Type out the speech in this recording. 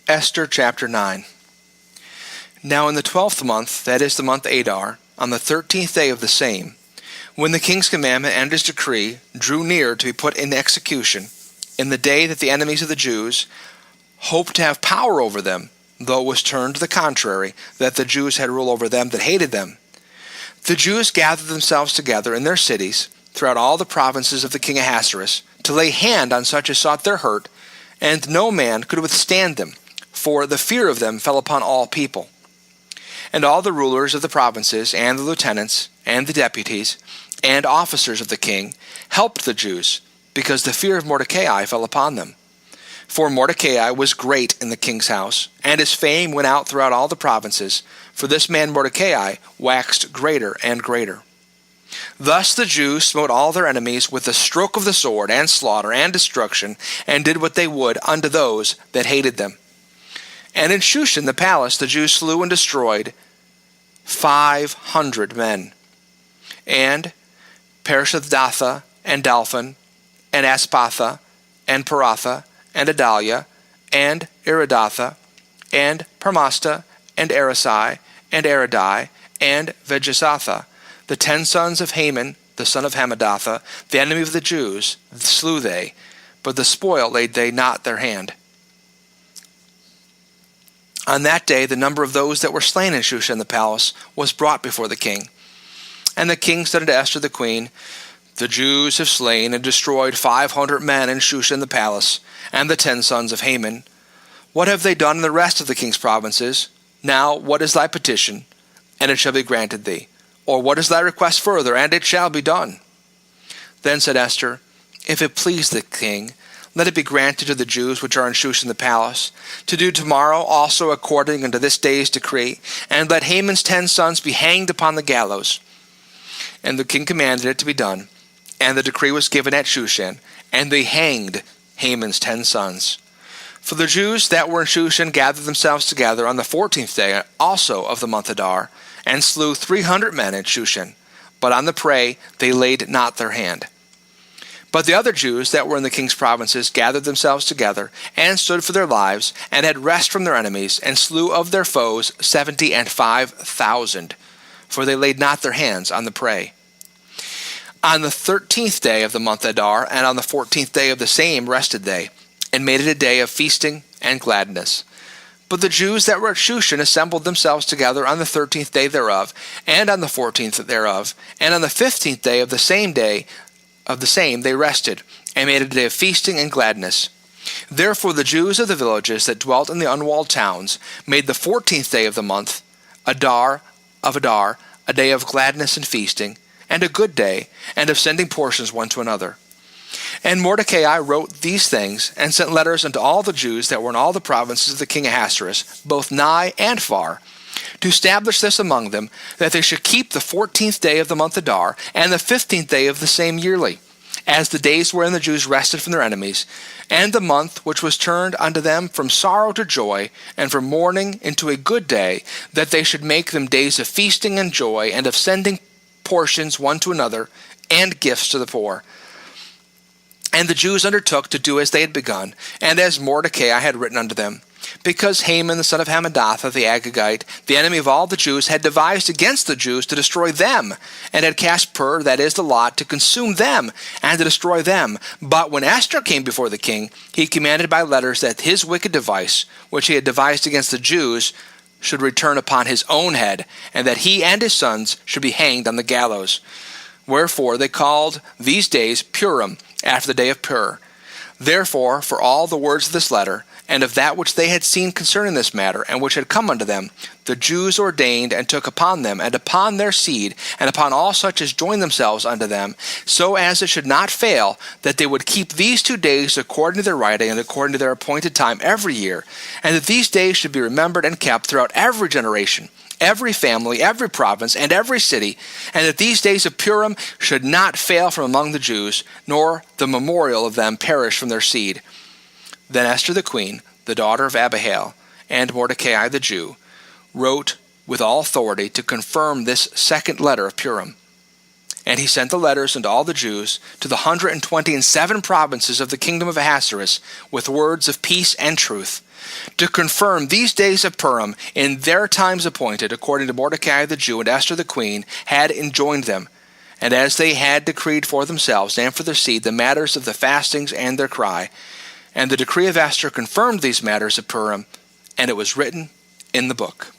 Esther chapter 9. Now in the 12th month, that is the month Adar, on the 13th day of the same, when the king's commandment and his decree drew near to be put in execution, in the day that the enemies of the Jews hoped to have power over them, though it was turned to the contrary, that the Jews had rule over them that hated them, the Jews gathered themselves together in their cities throughout all the provinces of the king Ahasuerus to lay hand on such as sought their hurt, and no man could withstand them, for the fear of them fell upon all people. And all the rulers of the provinces, and the lieutenants, and the deputies, and officers of the king helped the Jews, because the fear of Mordecai fell upon them. For Mordecai was great in the king's house, and his fame went out throughout all the provinces, for this man Mordecai waxed greater and greater. Thus the Jews smote all their enemies with the stroke of the sword, and slaughter, and destruction, and did what they would unto those that hated them. And in Shushan the palace the Jews slew and destroyed 500 men. And Parashdatha, and Dalphon, and Aspatha, and Paratha, and Adalia, and Iridatha, and Parmasta, and Arasai, and Aradai, and Vejesatha, the 10 sons of Haman, the son of Hammedatha, the enemy of the Jews, slew they, but the spoil laid they not their hand. On that day the number of those that were slain in Shushan the palace was brought before the king. And the king said unto Esther the queen, The Jews have slain and destroyed 500 men in Shushan the palace, and the 10 sons of Haman. What have they done in the rest of the king's provinces? Now what is thy petition? And it shall be granted thee. Or what is thy request further? And it shall be done. Then said Esther, If it please the king, let it be granted to the Jews which are in Shushan the palace, to do tomorrow also according unto this day's decree, and let Haman's 10 sons be hanged upon the gallows. And the king commanded it to be done, and the decree was given at Shushan, and they hanged Haman's 10 sons. For the Jews that were in Shushan gathered themselves together on the 14th day also of the month Adar, and slew 300 men in Shushan, but on the prey they laid not their hand. But the other Jews that were in the king's provinces gathered themselves together, and stood for their lives, and had rest from their enemies, and slew of their foes 75,000, for they laid not their hands on the prey. On the 13th day of the month Adar, and on the 14th day of the same rested they, and made it a day of feasting and gladness. But the Jews that were at Shushan assembled themselves together on the 13th day thereof, and on the 14th thereof, and on the 15th day of the same they rested, and made it a day of feasting and gladness. Therefore the Jews of the villages that dwelt in the unwalled towns made the 14th day of the month Adar a day of gladness and feasting, and a good day, and of sending portions one to another. And Mordecai wrote these things, and sent letters unto all the Jews that were in all the provinces of the king Ahasuerus, both nigh and far, to establish this among them, that they should keep the 14th day of the month Adar, and the 15th day of the same yearly, as the days wherein the Jews rested from their enemies, and the month which was turned unto them from sorrow to joy, and from mourning into a good day, that they should make them days of feasting and joy, and of sending portions one to another, and gifts to the poor. And the Jews undertook to do as they had begun, and as Mordecai had written unto them, because Haman the son of Hammedatha the Agagite, the enemy of all the Jews, had devised against the Jews to destroy them, and had cast pur, that is the lot, to consume them, and to destroy them. But when Esther came before the king, he commanded by letters that his wicked device, which he had devised against the Jews, should return upon his own head, and that he and his sons should be hanged on the gallows. Wherefore they called these days Purim, after the day of Pur. Therefore, for all the words of this letter, and of that which they had seen concerning this matter, and which had come unto them, the Jews ordained and took upon them, and upon their seed, and upon all such as joined themselves unto them, so as it should not fail, that they would keep these 2 days according to their writing, and according to their appointed time every year, and that these days should be remembered and kept throughout every generation, every family, every province, and every city, and that these days of Purim should not fail from among the Jews, nor the memorial of them perish from their seed. Then Esther the queen, the daughter of Abihail, and Mordecai the Jew, wrote with all authority to confirm this second letter of Purim. And he sent the letters unto all the Jews to the 127 provinces of the kingdom of Ahasuerus with words of peace and truth, to confirm these days of Purim in their times appointed, according to Mordecai the Jew and Esther the queen had enjoined them, and as they had decreed for themselves and for their seed the matters of the fastings and their cry. And the decree of Esther confirmed these matters of Purim, and it was written in the book.